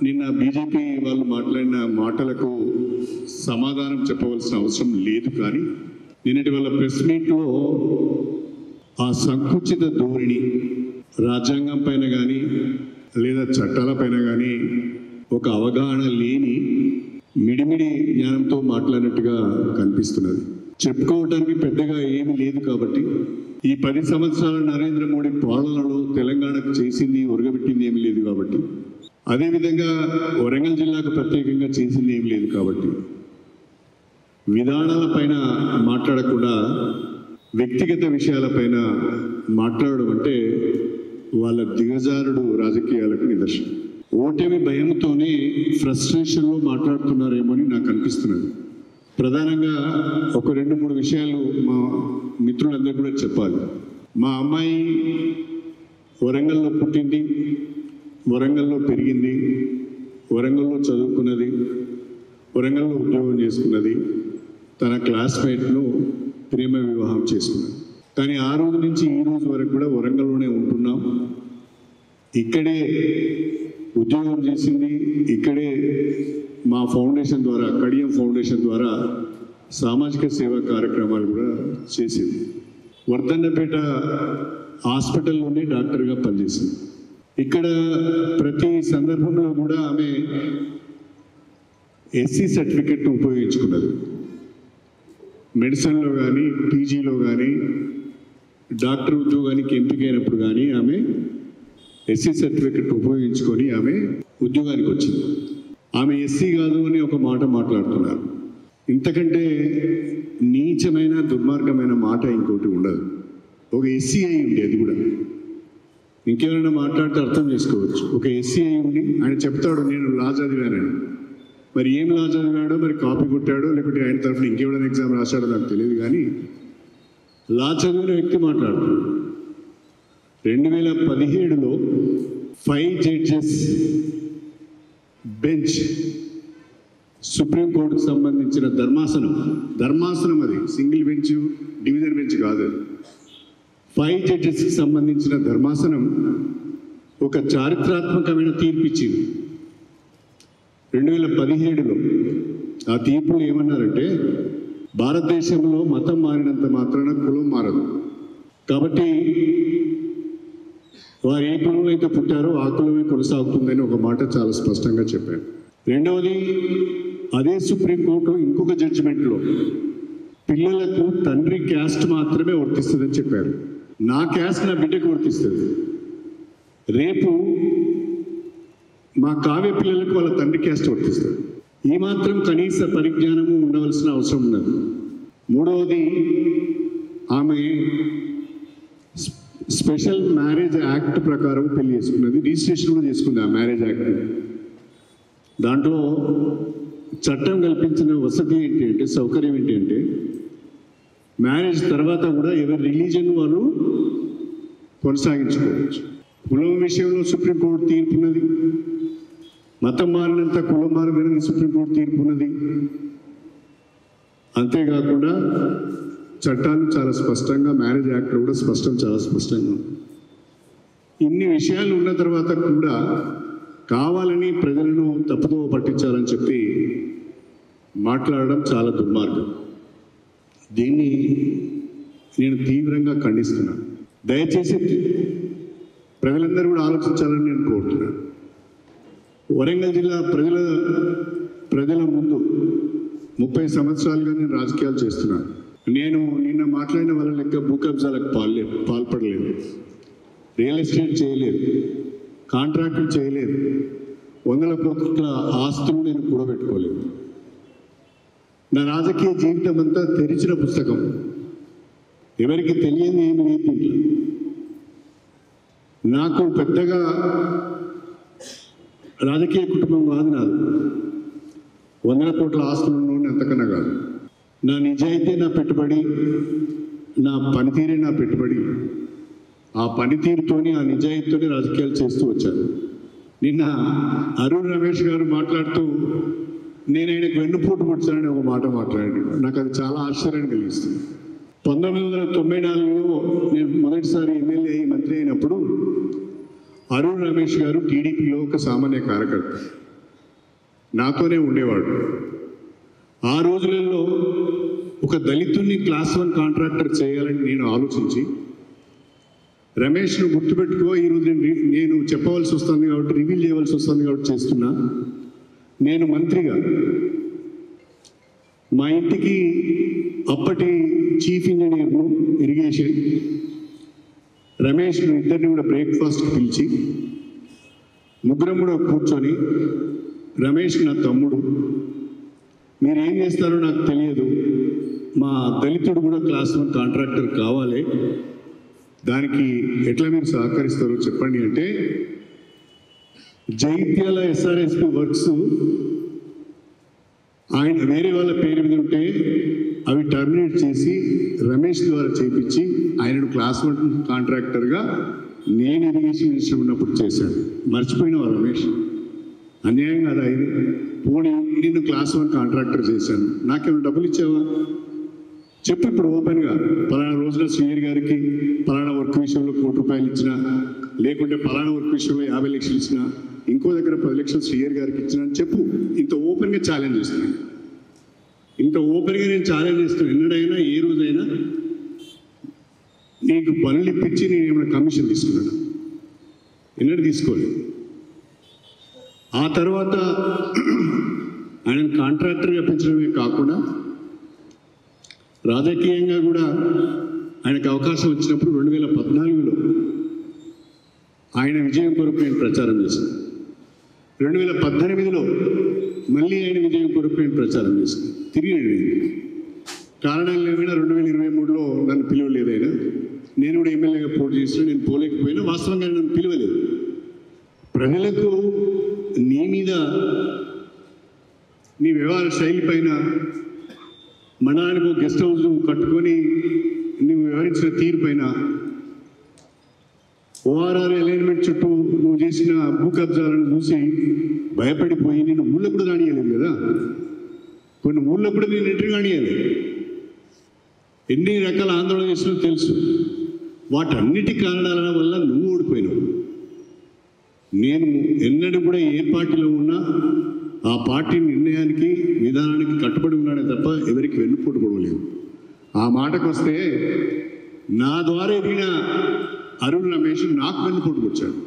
నిన్న బీజేపీ వాళ్ళు మాట్లాడిన మాటలకు సమాధానం చెప్పవలసిన అవసరం లేదు. కానీ నిన్నటి వాళ్ళ ప్రెస్ మీట్లో ఆ సంకుచిత ధోరణి రాజ్యాంగం పైన కానీ లేదా చట్టాల పైన కానీ ఒక అవగాహన లేని మిడిమిడి జ్ఞానంతో మాట్లాడినట్టుగా కనిపిస్తున్నది. చెప్పుకోవడానికి పెద్దగా ఏమీ లేదు. కాబట్టి ఈ 10 సంవత్సరాల నరేంద్ర మోడీ పాలనలో తెలంగాణకు చేసింది ఒరగబెట్టింది ఏమీ లేదు. కాబట్టి అదేవిధంగా వరంగల్ జిల్లాకు ప్రత్యేకంగా చేసింది ఏమీ లేదు. కాబట్టి విధానాల పైన మాట్లాడకుండా వ్యక్తిగత విషయాలపైన మాట్లాడడం అంటే వాళ్ళ దిగజారుడు రాజకీయాలకు నిదర్శనం. ఓటమి భయంతోనే ఫ్రస్ట్రేషన్లో మాట్లాడుతున్నారేమో అని నాకు అనిపిస్తున్నది. ప్రధానంగా ఒక 2-3 విషయాలు మా మిత్రులందరూ కూడా చెప్పాలి. మా అమ్మాయి వరంగల్లో పుట్టింది, వరంగల్లో పెరిగింది, వరంగల్లో చదువుకున్నది, వరంగల్లో ఉద్యోగం చేసుకున్నది, తన క్లాస్మేట్ను ప్రేమ వివాహం చేసుకున్నది. కానీ ఆ రోజు నుంచి ఈ రోజు వరకు కూడా వరంగల్లోనే ఉంటున్నాం. ఇక్కడే ఉద్యోగం చేసింది, ఇక్కడే మా ఫౌండేషన్ ద్వారా, కడియం ఫౌండేషన్ ద్వారా సామాజిక సేవా కార్యక్రమాలు కూడా చేసింది. వర్ధన్నపేట హాస్పిటల్లోనే డాక్టర్గా పనిచేసింది. ఇక్కడ ప్రతి సందర్భంలో కూడా ఆమె ఎస్సీ సర్టిఫికెట్ను ఉపయోగించుకున్నది. మెడిసిన్లో కానీ, పీజీలో కానీ, డాక్టర్ ఉద్యోగానికి ఎంపికైనప్పుడు కానీ ఆమె ఎస్సీ సర్టిఫికెట్ ఉపయోగించుకొని ఆమె ఉద్యోగానికి వచ్చింది. ఆమె ఎస్సీ కాదు అని ఒక మాట మాట్లాడుతున్నారు. ఇంతకంటే నీచమైన దుర్మార్గమైన మాట ఇంకోటి ఉండదు. ఒక ఎస్సీ అయి ఉండి, అది కూడా ఇంకెవరైనా మాట్లాడితే అర్థం చేసుకోవచ్చు. ఒక ఎస్సీ అయి ఉండి ఆయన చెప్తాడు నేను లా చదివానని. మరి ఏం లా చదివాడో, మరి కాపీ కొట్టాడో, లేకపోతే ఆయన తరఫున ఇంకెవరైనా ఎగ్జామ్ రాశాడో నాకు తెలియదు. కానీ లా చదివిన వ్యక్తి మాట్లాడుతున్నాడు. 2017లో 5 జడ్జెస్ బెంచ్, సుప్రీంకోర్టుకు సంబంధించిన ధర్మాసనం అది సింగిల్ బెంచ్, డివిజన్ బెంచ్ కాదు. 5 జడ్జెస్కి సంబంధించిన ధర్మాసనం ఒక చారిత్రాత్మకమైన తీర్పు ఇచ్చింది 2017లో. ఆ తీర్పులు ఏమన్నారంటే, భారతదేశంలో మతం మారినంత మాత్రాన కులం మారదు. కాబట్టి వారు ఏ కులంలో అయితే పుట్టారో ఆ కులమే కొనసాగుతుందని ఒక మాట చాలా స్పష్టంగా చెప్పారు. రెండవది, అదే సుప్రీంకోర్టు ఇంకొక జడ్జిమెంట్లో పిల్లలకు తండ్రి క్యాస్ట్ మాత్రమే వర్తిస్తుందని చెప్పారు. నా క్యాస్ట్ నా బిడ్డకు వర్తిస్తుంది. రేపు మా కావ్య పిల్లలకు వాళ్ళ తండ్రి క్యాస్ట్ వర్తిస్తుంది. ఈ మాత్రం కనీస పరిజ్ఞానము ఉండవలసిన అవసరం ఉన్నది. మూడవది, ఆమె స్పెషల్ మ్యారేజ్ యాక్ట్ ప్రకారం పెళ్లి చేసుకున్నది, రిజిస్ట్రేషన్ కూడా చేసుకుంది ఆ మ్యారేజ్ యాక్ట్. దాంట్లో చట్టం కల్పించిన వసతి ఏంటి అంటే, సౌకర్యం ఏంటి అంటే, మ్యారేజ్ తర్వాత కూడా ఎవరి రిలీజన్ వాళ్ళు కొనసాగించుకోవచ్చు. కులం విషయంలో సుప్రీంకోర్టు తీర్పున్నది, మతం మారినంత కులం మారదని సుప్రీంకోర్టు తీర్పున్నది. అంతేకాకుండా చట్టాలు చాలా స్పష్టంగా, మ్యారేజ్ యాక్ట్లో కూడా చాలా స్పష్టంగా ఉంది. ఇన్ని విషయాలు ఉన్న తర్వాత కూడా కావాలని ప్రజలను తప్పుదోవ పట్టించాలని చెప్పి మాట్లాడడం చాలా దుర్మార్గం. దీన్ని నేను తీవ్రంగా ఖండిస్తున్నాను. దయచేసి ప్రజలందరూ కూడా ఆలోచించాలని నేను కోరుతున్నాను. వరంగల్ జిల్లా ప్రజల ముందు 30 సంవత్సరాలుగా నేను రాజకీయాలు చేస్తున్నాను. నేను నిన్న మాట్లాడిన వాళ్ళ లెక్క భూ కబ్జాలకు పాల్పడలేదు, రియల్ ఎస్టేట్ చేయలేదు, కాంట్రాక్టులు చేయలేదు, 100 కోట్ల ఆస్తులు నేను కూడబెట్టుకోలేదు. నా రాజకీయ జీవితం అంతా తెరిచిన పుస్తకం. ఎవరికి తెలియని ఏమి లేదు దీంట్లో. నాకు పెద్దగా రాజకీయ కుటుంబం కాదు నాది. 100 కోట్ల ఆస్తులను అంతకన్నా కాదు. నా నిజాయితీ నా పెట్టుబడి, నా పనితీరే నా పెట్టుబడి. ఆ పనితీరుతోని, ఆ నిజాయితీతోని రాజకీయాలు చేస్తూ వచ్చాను. నిన్న అరుణ్ రమేష్ గారు మాట్లాడుతూ నేను ఆయనకు వెన్నుపోటు పొడిచానని ఒక మాట మాట్లాడాడు. నాకు అది చాలా ఆశ్చర్యాన్ని కలిగిస్తుంది. 1994లో నేను మొదటిసారి ఎమ్మెల్యే అయ్యి మంత్రి అయినప్పుడు అరుణ్ రమేష్ గారు టీడీపీలో ఒక సామాన్య కార్యకర్త. నాతోనే ఉండేవాడు. ఆ రోజులలో ఒక దళితుడిని క్లాస్ 1 కాంట్రాక్టర్ చేయాలని నేను ఆలోచించి, రమేష్ను గుర్తుపెట్టుకో, ఈరోజు నేను చెప్పవలసి వస్తుంది కాబట్టి, రివీల్ చేయవలసి వస్తుంది కాబట్టి చేస్తున్నా. నేను మంత్రిగా మా ఇంటికి అప్పటి చీఫ్ ఇంజనీర్ను ఇరిగేషన్ రమేష్ను ఇద్దరిని కూడా బ్రేక్ఫాస్ట్కి పిలిచి, ముగ్గురం కూడా కూర్చొని, రమేష్ నా తమ్ముడు, మీరేం చేస్తారో నాకు తెలియదు, మా దళితుడు కూడా క్లాస్ 1 కాంట్రాక్టర్ కావాలి, దానికి ఎట్లా మీరు సహకరిస్తారో చెప్పండి అంటే, జైత్యాల ఎస్ఆర్ఎస్పి వర్క్స్ ఆయన వేరే వాళ్ళ పేరు మీద ఉంటే అవి టర్మినేట్ చేసి రమేష్ ద్వారా చేయించి ఆయనను క్లాస్ 1 కాంట్రాక్టర్గా నేను ఇరిగేషన్ మినిస్టర్ ఉన్నప్పుడు చేశాను. మర్చిపోయినావా రమేష్? అన్యాయం కాదా ఇది? పోనీ నిన్ను క్లాస్ 1 కాంట్రాక్టర్ చేశాను, నాకేమైనా డబ్బులు ఇచ్చావా చెప్పు ఇప్పుడు ఓపెన్గా. పలానా రోజున శ్రీహరి గారికి పలానా వర్క్ విషయంలో ₹1,00,00,000 ఇచ్చినా, లేకుంటే పలానా వర్క్ విషయంలో 50 లక్షలు ఇచ్చినా, ఇంకో దగ్గర 10 లక్షలు శ్రీహరి గారికి ఇచ్చినా అని చెప్పు. ఇంత ఓపెన్గా ఛాలెంజ్ చేస్తున్నాను, ఇంత ఓపెన్గా నేను ఛాలెంజ్ చేస్తున్నాను. ఎన్నడైనా ఏ రోజైనా నీకు పనులు ఇప్పించి నేను ఏమైనా కమిషన్ తీసుకున్నాను? ఎన్నడూ తీసుకోలేదు. ఆ తర్వాత ఆయన కాంట్రాక్టర్గా పెంచడమే కాకుండా రాజకీయంగా కూడా ఆయనకు అవకాశం వచ్చినప్పుడు 2014లో ఆయన విజయం కొరకు నేను ప్రచారం చేశాను. 2018లో మళ్ళీ ఆయన విజయం కొరకు నేను ప్రచారం చేశాను. తిరిగి కారణాలు ఏమైనా 2023లో నన్ను పిలవలేదు ఆయన. నేను కూడా ఎమ్మెల్యేగా పోటీ చేసిన, నేను పోలేకపోయినా, వాస్తవంగా నన్ను పిలవలేదు. ప్రజలకు నీ మీద, నీ వ్యవహార శైలి పైన, మండలానికి గెస్ట్ హౌస్ కట్టుకొని నువ్వు వ్యవహరించిన తీరు పైన, ఓఆర్ఆర్ అలైన్మెంట్ చుట్టూ నువ్వు చేసిన భూ కబ్జాలను చూసి భయపడిపోయి నేను ఊళ్ళో కూడా రానియలేదు కదా. కొన్ని ఊళ్ళో కూడా నేను ఎంట్రీ కానియాలి. ఎన్ని రకాల ఆందోళన చేసినా తెలుసు. వాటన్నిటి కారణాల వల్ల నువ్వు ఓడిపోయినావు. నేను ఎన్నడూ కూడా ఏ పార్టీలో ఉన్నా ఆ పార్టీ నిర్ణయానికి, విధానానికి కట్టుబడి ఉన్నాడే తప్ప ఎవరికి వెన్నుపోటు పొడవలేదు. ఆ మాటకు వస్తే, నా ద్వారా ఎదిగిన అరుణ్ రమేష్ నాకు వెన్నుపోటు పొడిచాడు.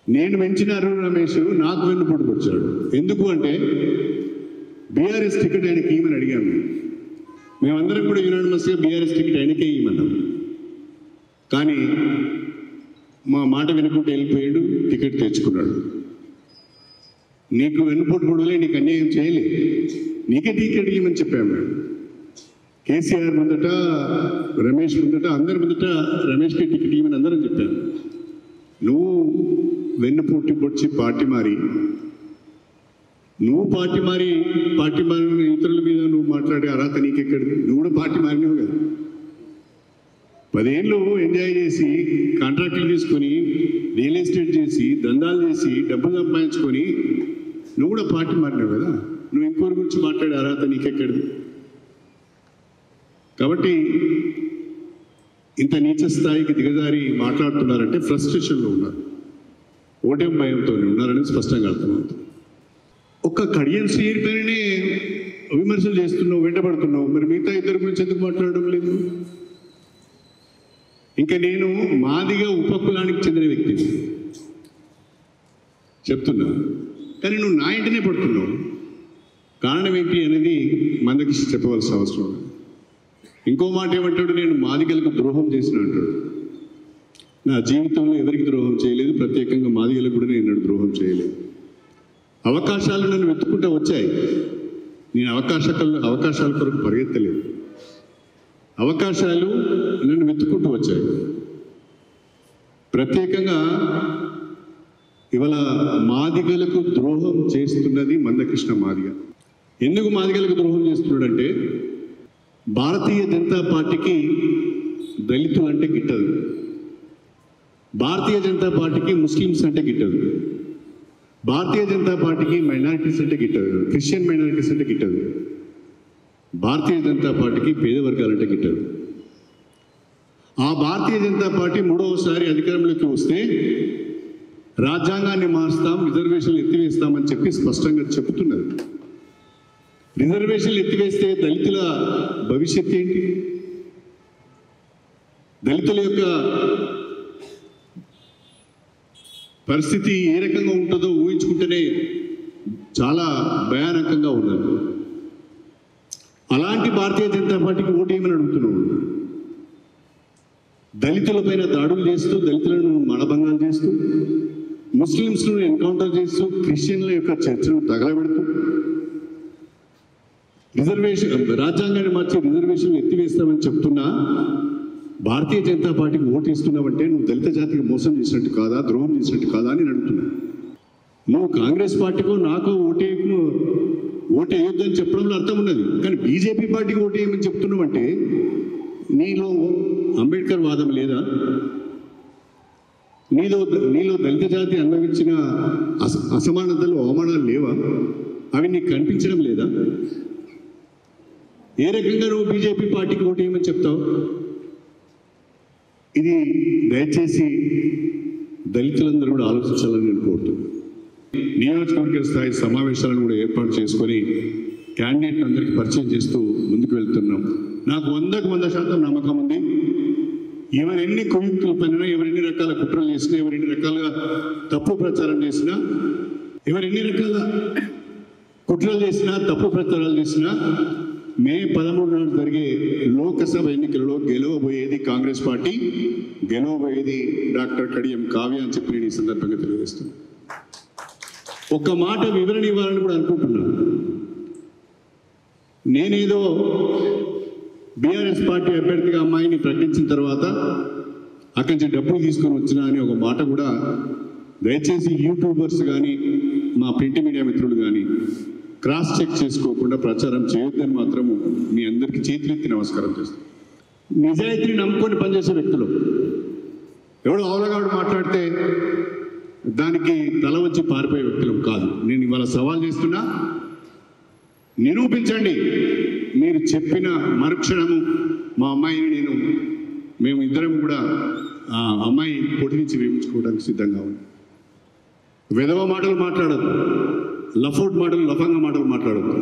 నేను పెంచిన అరుణ్ రమేష్ నాకు వెన్నుపోటు పొడిచాడు. ఎందుకు అంటే బీఆర్ఎస్ టికెట్ ఆయనకి ఇవ్వమని అడిగాము. మేమందరం కూడా యునానిమస్గా బీఆర్ఎస్ టికెట్ ఆయనకే ఇవ్వమన్నాం. కానీ మా మాట వినకుండా వెళ్ళిపోయాడు, టికెట్ తెచ్చుకున్నాడు. నీకు వెన్నుపోటు పొడవలే, నీకు అన్యాయం చేయలే, నీకే టికెట్ ఇవ్వమని చెప్పాము. కేసీఆర్ ముందట, రమేష్ ముందట, అందరి ముందట రమేష్కి టికెట్ ఇవ్వమని అందరం చెప్పాను. నువ్వు వెన్నుపోటు పొడిచి పార్టీ మారి, పార్టీ మారిన ఇతరుల మీద నువ్వు మాట్లాడే అర్హత నీకెక్కడిది? నువ్వు కూడా పార్టీ మారినావు కదా. 10 ఏళ్ళు ఎంజాయ్ చేసి, కాంట్రాక్టులు తీసుకొని, రియల్ ఎస్టేట్ చేసి, దందాలు చేసి, డబ్బులు సంపాదించుకొని నువ్వు కూడా పార్టీ మారినావు కదా. నువ్వు ఇంకోరి గురించి మాట్లాడే అర్హత నీకెక్కడిది? కాబట్టి ఇంత నీచ స్థాయికి దిగజారి మాట్లాడుతున్నారంటే ఫ్రస్ట్రేషన్లో ఉన్నారు, ఓటమి భయంతో ఉన్నారని స్పష్టంగా అర్థమవుతుంది. ఒక్క కడియం శ్రీహరి పైనే విమర్శలు చేస్తున్నావు, వెంటబడుతున్నావు, మరి మిగతా ఇద్దరి గురించి ఎందుకు మాట్లాడడం లేదు? ఇంకా నేను మాదిగా ఉపకులానికి చెందిన వ్యక్తిని చెప్తున్నా, కానీ నువ్వు నా ఇంటినే పడుతున్నావు. కారణం ఏంటి అనేది మందకి చెప్పవలసిన అవసరం ఉంది. ఇంకో మాట ఏమంటాడు, నేను మాదిగలకు ద్రోహం చేసిన అంటాడు. నా జీవితంలో ఎవరికి ద్రోహం చేయలేదు, ప్రత్యేకంగా మాదిగలకు కూడా నేను ద్రోహం చేయలేదు. అవకాశాలు నన్ను వెతుక్కుంటూ వచ్చాయి. నేను అవకాశాల కొరకు పరిగెత్తలేదు, అవకాశాలు నన్ను వెతుక్కుంటూ వచ్చాయి. ప్రత్యేకంగా ఇవాళ మాదిగలకు ద్రోహం చేస్తున్నది మందకృష్ణ మాదిగ. ఎందుకు మాదిగలకు ద్రోహం చేస్తున్నాడంటే, భారతీయ జనతా పార్టీకి దళితులు అంటే గిట్టదు, భారతీయ జనతా పార్టీకి ముస్లిమ్స్ అంటే గిట్టదు, భారతీయ జనతా పార్టీకి మైనారిటీస్ అంటే గిట్టదు, క్రిస్టియన్ మైనారిటీస్ అంటే గిట్టదు, భారతీయ జనతా పార్టీకి పేద వర్గాలంటే గిట్టదు. ఆ భారతీయ జనతా పార్టీ 3వసారి అధికారంలోకి వస్తే రాజ్యాంగాన్ని మారుస్తాం, రిజర్వేషన్లు ఎత్తివేస్తామని చెప్పి స్పష్టంగా చెబుతున్నారు. రిజర్వేషన్లు ఎత్తివేస్తే దళితుల భవిష్యత్ ఏంటి? దళితుల యొక్క పరిస్థితి ఏ రకంగా ఉంటుందో ఊహించుకుంటేనే చాలా భయానకంగా ఉన్నది. అలాంటి భారతీయ జనతా పార్టీకి ఓటు ఏమని అడుగుతున్నాడు? దళితులపైన దాడులు చేస్తూ, దళితులను మానభంగాలు చేస్తూ, ముస్లిమ్స్ను ఎన్కౌంటర్ చేస్తూ, క్రిస్టియన్ల యొక్క చర్చను తగలబెడుతూ, రాజ్యాంగాన్ని మార్చి రిజర్వేషన్లు ఎత్తివేస్తామని చెప్తున్నా భారతీయ జనతా పార్టీకి ఓటు ఇస్తున్నావంటే నువ్వు దళిత జాతికి మోసం చేసినట్టు కాదా, ద్రోహం చేసినట్టు కాదా అని అడుగుతున్నా. నువ్వు కాంగ్రెస్ పార్టీకో నాకో ఓటు వేయొద్దని చెప్పడంలో అర్థం ఉన్నది, కానీ బీజేపీ పార్టీకి ఓటు వేయమని చెప్తున్నావంటే నీలో అంబేద్కర్ వాదం లేదా? నీలో దళిత జాతి అనుభవించిన అసమానతలు, అవమానాలు లేవా? అవి నీకు కనిపించడం లేదా? ఏ రకంగా నువ్వు బీజేపీ పార్టీకి ఓటు వేయమని చెప్తావు? ఇది దయచేసి దళితులందరూ కూడా ఆలోచించాలని నేను కోరుతున్నాను. నియోజకవర్గ స్థాయి సమావేశాలను కూడా ఏర్పాటు చేసుకొని క్యాండిడేట్ అందరికీ పరిచయం చేస్తూ ముందుకు వెళ్తున్నాం. నాకు 100% నమ్మకం ఉంది. ఎవరెన్ని కుయుక్తులు పనినా, ఎవరెన్ని రకాల కుట్రలు చేసినా, ఎవరెన్ని రకాలుగా తప్పు ప్రచారం చేసినా, ఎవరెన్ని రకాల కుట్రలు చేసినా, తప్పు ప్రచారాలు చేసినా, మే 13 నాడు జరిగే లోకసభ ఎన్నికలలో గెలవబోయేది కాంగ్రెస్ పార్టీ, గెలవబోయేది డాక్టర్ కడియం కావ్య అని చెప్పి నేను ఈ సందర్భంగా తెలియజేస్తున్నాను. ఒక్క మాట వివరణ ఇవ్వాలని కూడా అనుకుంటున్నాను. నేనేదో బీఆర్ఎస్ పార్టీ అభ్యర్థిగా అమ్మాయిని ప్రకటించిన తర్వాత అక్కడి నుంచి డబ్బులు తీసుకొని వచ్చినా అని ఒక మాట కూడా దయచేసి యూట్యూబర్స్ కానీ మా ప్రింట్ మీడియా మిత్రులు కానీ క్రాస్ చెక్ చేసుకోకుండా ప్రచారం చేయొద్దని మాత్రము మీ అందరికీ చేతులెత్తి నమస్కారం చేస్తాను. నిజాయితీని నమ్ముకొని పనిచేసే వ్యక్తులు ఎవడో అవలగాడు మాట్లాడితే దానికి తల వచ్చి పారిపోయే వ్యక్తులం కాదు. నేను ఇవాళ సవాల్ చేస్తున్నా, నిరూపించండి. మీరు చెప్పిన మరుక్షణము మా అమ్మాయిని మేము ఇద్దరం కూడా ఆ అమ్మాయి పొడి నుంచి వేయించుకోవడానికి సిద్ధంగా ఉంది. విధవ మాటలు మాట్లాడద్దు, లఫౌట్ మాటలు, లఫంగా మాటలు మాట్లాడద్దు.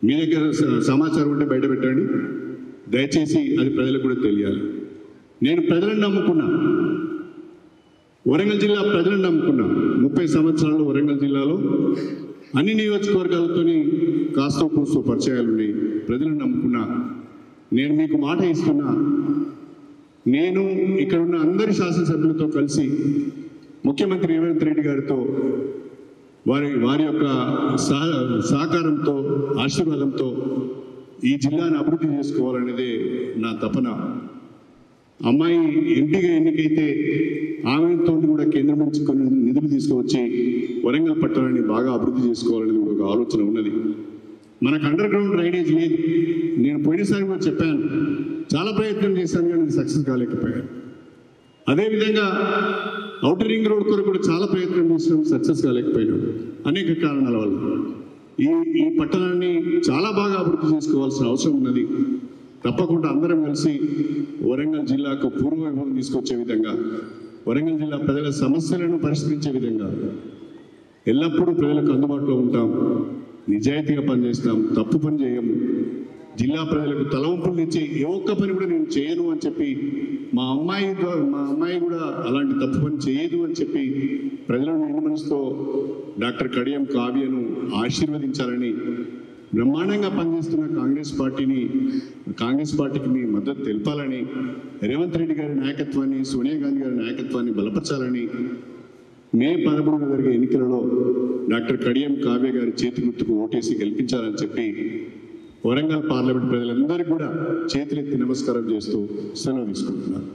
మీ దగ్గర సమాచారం ఉంటే బయట పెట్టండి. దయచేసి అది ప్రజలకు కూడా తెలియాలి. నేను ప్రజలను నమ్ముకున్నా, వరంగల్ జిల్లా ప్రజలను నమ్ముకున్నా. 30 సంవత్సరాలు వరంగల్ జిల్లాలో అన్ని నియోజకవర్గాలతోని కాస్తో కూస్తో పరిచయాలు ఉన్నాయి. ప్రజలను నమ్ముకున్నా. నేను మీకు మాట ఇస్తున్నా, నేను ఇక్కడ ఉన్న అందరి శాసనసభ్యులతో కలిసి ముఖ్యమంత్రి రేవంత్ రెడ్డి గారితో వారి యొక్క సహకారంతో, ఆశీర్వాదంతో ఈ జిల్లాను అభివృద్ధి చేసుకోవాలనేదే నా తపన. అమ్మాయి ఎంపీగా ఎన్నికైతే ఆమెతో కూడా కేంద్రం నుంచి కొన్ని నిధులు తీసుకువచ్చి వరంగల్ పట్టణాన్ని బాగా అభివృద్ధి చేసుకోవాలనేది కూడా ఒక ఆలోచన ఉన్నది. మనకు అండర్ గ్రౌండ్ డ్రైనేజ్ లేదు. నేను పోయినసారి కూడా చెప్పాను, చాలా ప్రయత్నం చేశాను కానీ అది సక్సెస్ కాలేకపోయాను. అదేవిధంగా ఔటర్ రింగ్ రోడ్ కొరకు కూడా చాలా ప్రయత్నం చేసినాం, సక్సెస్ కాలేకపోయినాం అనేక కారణాల వల్ల. ఈ పట్టణాన్ని చాలా బాగా అభివృద్ధి చేసుకోవాల్సిన అవసరం ఉన్నది. తప్పకుండా అందరం కలిసి వరంగల్ జిల్లాకు పూర్వవైభవం తీసుకొచ్చే విధంగా, వరంగల్ జిల్లా ప్రజల సమస్యలను పరిష్కరించే విధంగా ఎల్లప్పుడూ ప్రజలకు అందుబాటులో ఉంటాం. నిజాయితీగా పనిచేస్తాం, తప్పు పని చేయము. జిల్లా ప్రజలకు తలవంపులు తెచ్చి ఏ ఒక్క పని కూడా నేను చేయను అని చెప్పి, మా అమ్మాయి కూడా అలాంటి తప్పు పని చేయదు అని చెప్పి ప్రజలను నిండు మనసుతో డాక్టర్ కడియం కావ్యను ఆశీర్వదించాలని, బ్రహ్మాండంగా పనిచేస్తున్న కాంగ్రెస్ పార్టీకి మీ మద్దతు తెలపాలని, రేవంత్ రెడ్డి గారి నాయకత్వాన్ని, సోనియా గాంధీ గారి నాయకత్వాన్ని బలపరచాలని, మే 13 జరిగే ఎన్నికలలో డాక్టర్ కడియం కావ్య గారి చేతి గుర్తుకు ఓటేసి గెలిపించాలని చెప్పి వరంగల్ పార్లమెంట్ ప్రజలందరికీ కూడా చేతులెత్తి నమస్కారం చేస్తూ సెలవు తీసుకుంటున్నాను.